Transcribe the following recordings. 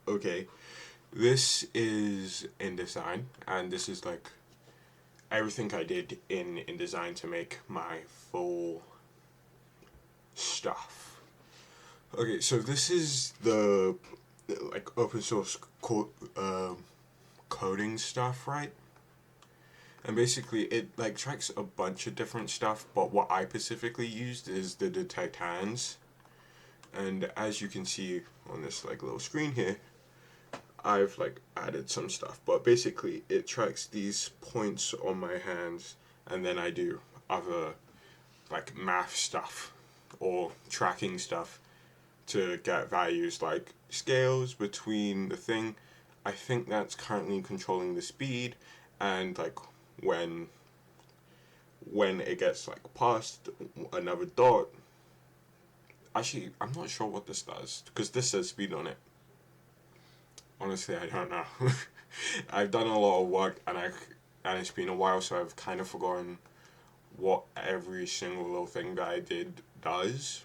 Okay, this is InDesign, and this is like everything I did in InDesign to make my full stuff. Okay, so this is the like open source coding stuff, right? And basically, it like tracks a bunch of different stuff, but what I specifically used is the detect hands. And as you can see on this like little screen here, I've like added some stuff, but basically it tracks these points on my hands, and then I do other like math stuff or tracking stuff to get values like scales between the thing. I think that's currently controlling the speed, and like when when it gets like past another dot. Actually, I'm not sure what this does because this says speed on it. Honestly, I don't know. I've done a lot of work, and it's been a while, so I've kind of forgotten what every single little thing that I did does.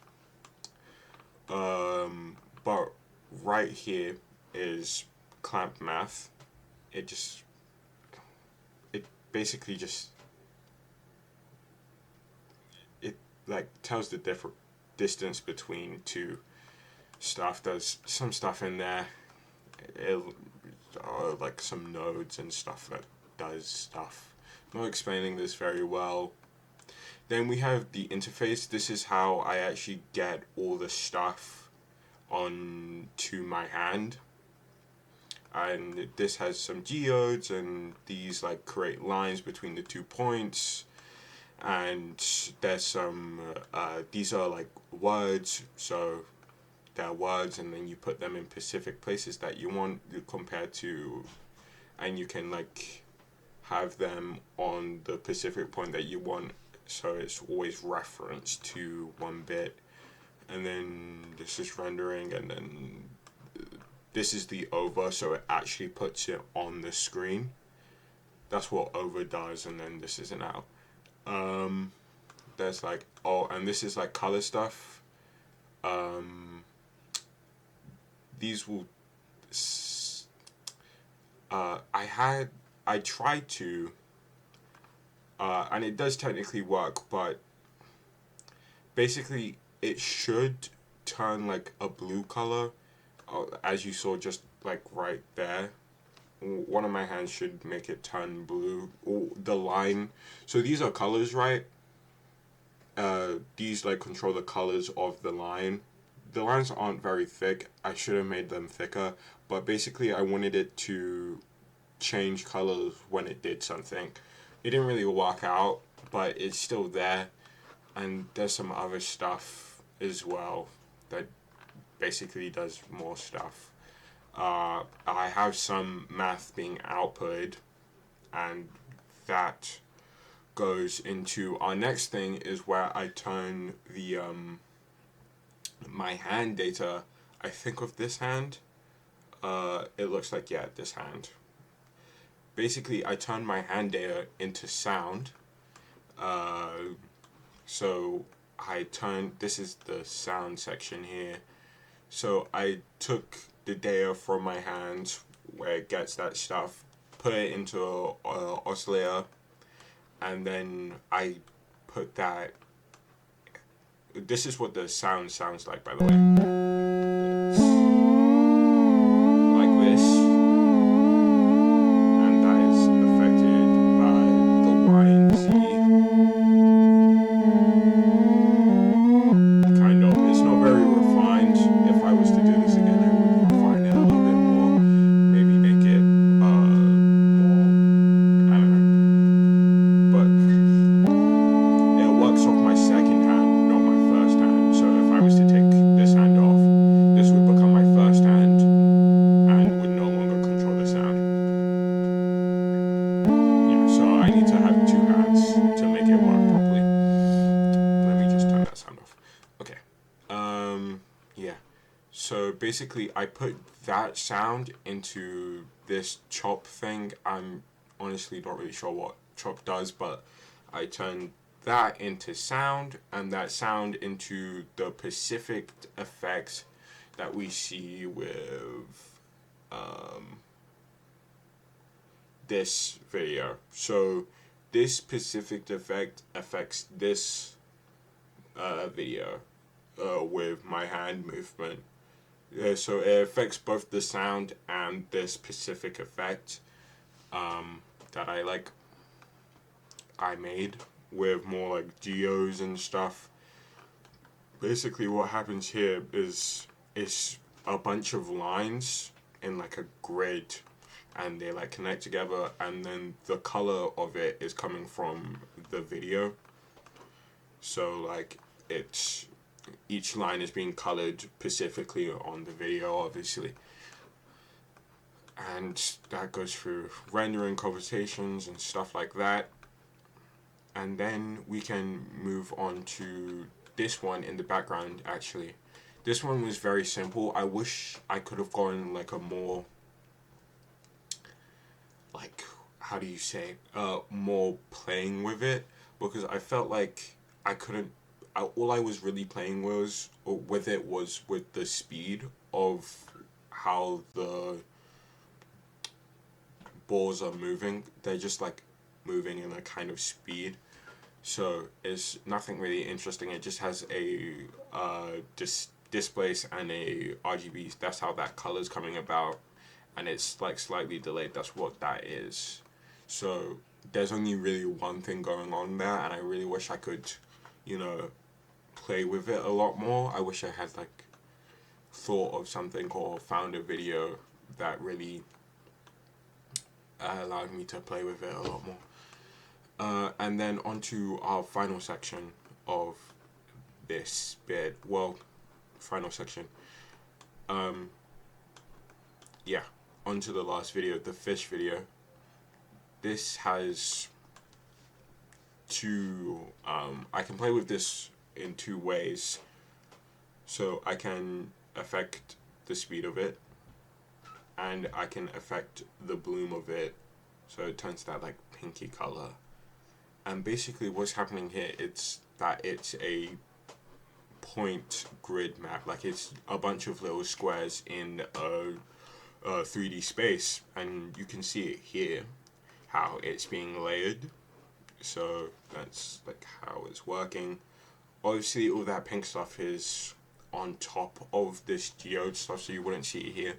But right here is clamp math. It just it basically just it like tells the different distance between two stuff. There's some stuff in there. It, like some nodes and stuff that does stuff. I'm not explaining this very well. Then we have the interface. This is how I actually get all the stuff onto my hand. And this has some geodes, and these like create lines between the 2 points. And there's some, these are like words, so they're words, and then you put them in specific places that you want compared to, and you can like have them on the specific point that you want, so it's always referenced to one bit. And then this is rendering, and then this is the over, so it actually puts it on the screen. That's what over does. And then this is an out. There's like, oh, and this is like color stuff. These will I tried to, and it does technically work, but basically it should turn like a blue color, as you saw just like right there. One of my hands should make it turn blue. The line, so these are colors, right? These like control the colors of the line. The lines aren't very thick. I should have made them thicker, but basically I wanted it to change colors when it did something. It didn't really work out, but it's still there. And there's some other stuff as well that basically does more stuff. I have some math being outputted, and that goes into our next thing, is where I turn the my hand data. I think of this hand. It looks like, yeah, this hand. Basically, I turn my hand data into sound. So I turned, this is the sound section here. So I took the data from my hands where it gets that stuff, put it into a oscillator, and then I put that. This is what the sound sounds like, by the way. Like this. And that is affected by the Y and Z. Kind of. It's not very refined. If I was to do this again, I would refine it a little bit more. Maybe make it more, I don't know. But it works off my second hand, not my first hand. So if I was to take this hand off, this would become my first hand and would no longer control the sound. Yeah, so I need to have two hands to make it work properly. Let me just turn that sound off. Okay. Yeah. So basically, I put that sound into this chop thing. I'm honestly not really sure what chop does, but I turned that into sound, and that sound into the specific effects that we see with this video. So this specific effect affects this video with my hand movement. So it affects both the sound and this specific effect that I made with more like geos and stuff. Basically what happens here is a bunch of lines in like a grid, and they like connect together, and then the color of it is coming from the video. So like it's each line is being colored specifically on the video, obviously, and that goes through rendering, conversations, and stuff like that. And then we can move on to this one in the background. Actually, this one was very simple. I wish I could have gone like a more, like, how do you say, more playing with it, because I felt like I couldn't. All I was really playing with it was with the speed of how the balls are moving. They're just like moving in a kind of speed. So it's nothing really interesting. It just has a displace and a RGB. That's how that color's coming about, and it's like slightly delayed. That's what that is. So there's only really one thing going on there, and I really wish I could, play with it a lot more. I wish I had like thought of something or found a video that really allowed me to play with it a lot more. And then onto our final section of this bit. Well, final section. Yeah, onto the last video, the fish video. This has two, I can play with this in two ways. So I can affect the speed of it, and I can affect the bloom of it, so it turns that like pinky color. And basically what's happening here, it's that it's a point grid map, like it's a bunch of little squares in a 3D space, and you can see it here, how it's being layered. So that's like how it's working. Obviously all that pink stuff is on top of this geode stuff, so you wouldn't see it here,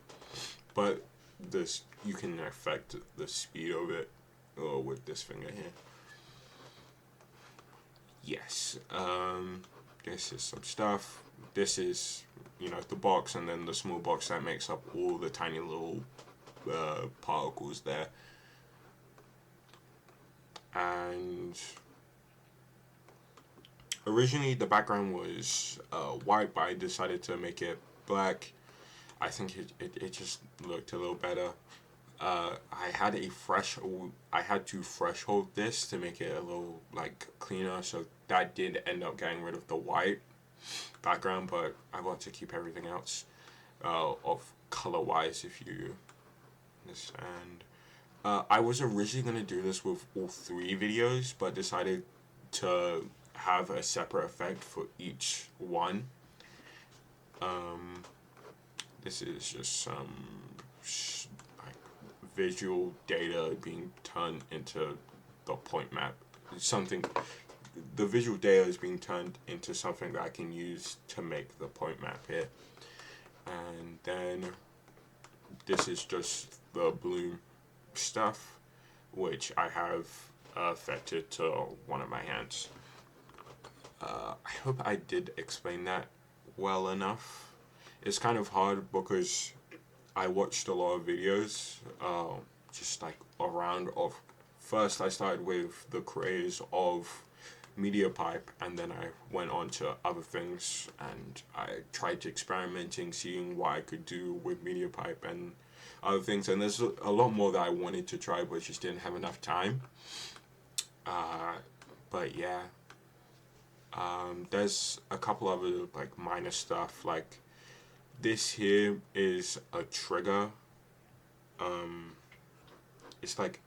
but this, you can affect the speed of it with this finger here. Yes, this is some stuff. This is, the box, and then the small box that makes up all the tiny little particles there. And originally the background was white, but I decided to make it black. I think it just looked a little better. I had to threshold this to make it a little like cleaner, so that did end up getting rid of the white background, but I want to keep everything else of color wise, if you understand. I was originally going to do this with all three videos, but decided to have a separate effect for each one. This is just some visual data being turned into the point map. The visual data is being turned into something that I can use to make the point map here. And then this is just the bloom stuff, which I have affected to one of my hands. I hope I did explain that well enough. It's kind of hard because I watched a lot of videos, just like around of. First, I started with the creators of MediaPipe, and then I went on to other things, and I tried to experimenting, seeing what I could do with MediaPipe and other things. And there's a lot more that I wanted to try, but just didn't have enough time. But yeah, there's a couple other like minor stuff, like this here is a trigger. It's like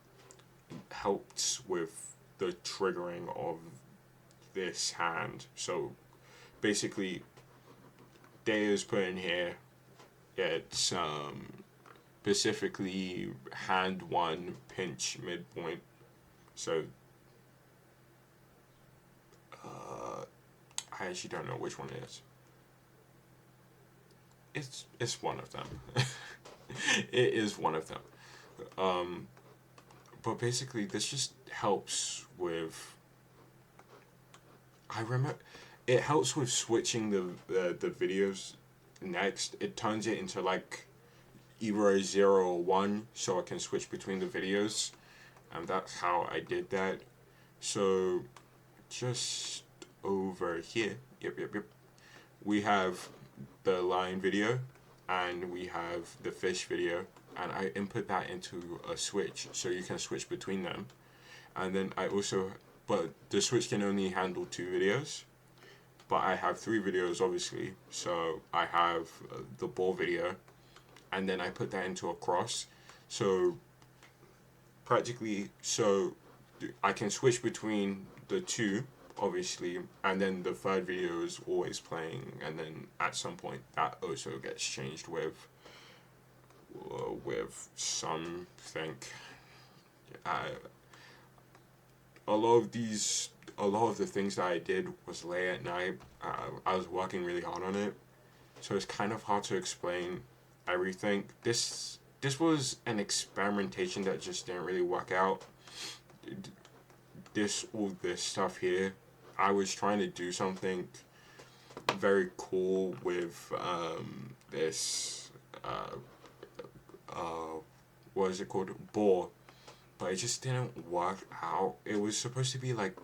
helps with the triggering of this hand. So basically data is put in here, It's specifically hand one pinch midpoint. So I actually don't know which one it is. It's one of them. It is one of them. But basically, this just helps with. I remember, it helps with switching the videos. Next, it turns it into like either a 0 or 1, so I can switch between the videos, and that's how I did that. So, just over here, yep. We have the line video, and we have the fish video, and I input that into a switch, so you can switch between them. And then but the switch can only handle 2 videos, but I have 3 videos obviously, so I have the ball video, and then I put that into a cross, so practically, so I can switch between the 2 obviously, and then the 3rd video is always playing, and then at some point that also gets changed with something. A lot of the things that I did was late at night. I was working really hard on it, so it's kind of hard to explain everything. This was an experimentation that just didn't really work out. All this stuff here, I was trying to do something very cool with this what is it called, bore, but it just didn't work out. It was supposed to be like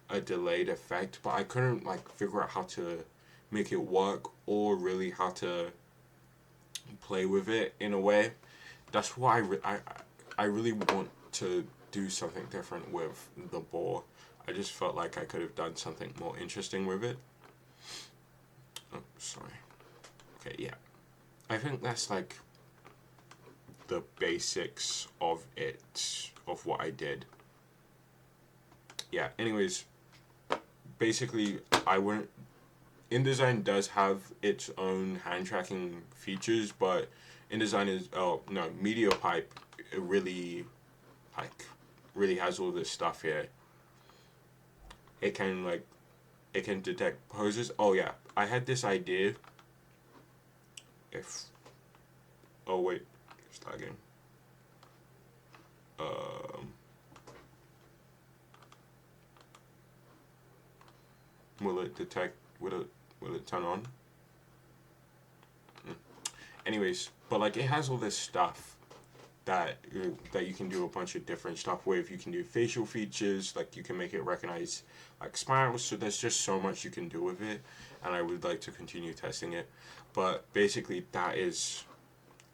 a delayed effect, but I couldn't like figure out how to make it work or really how to play with it in a way. That's why I really want to do something different with the ball. I just felt like I could have done something more interesting with it. Oh, sorry. Okay, yeah. I think that's like the basics of it, of what I did. Yeah, anyways, basically, InDesign does have its own hand tracking features, but MediaPipe, it really has all this stuff here. It can detect poses. Oh yeah, I had this idea. Oh wait, start again. Will it detect? Will it turn on? Anyways, but like it has all this stuff that you can do a bunch of different stuff with. You can do facial features, like you can make it recognize like smiles. So there's just so much you can do with it, and I would like to continue testing it. But basically, that is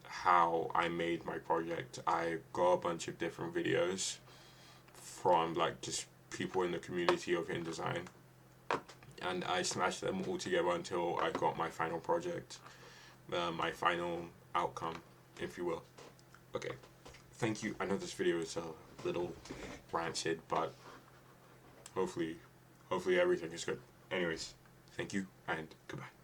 how I made my project. I got a bunch of different videos from like just people in the community of InDesign, and I smashed them all together until I got my final project, my final outcome, if you will. Okay, thank you. I know this video is a little rancid, but hopefully everything is good. Anyways, thank you and goodbye.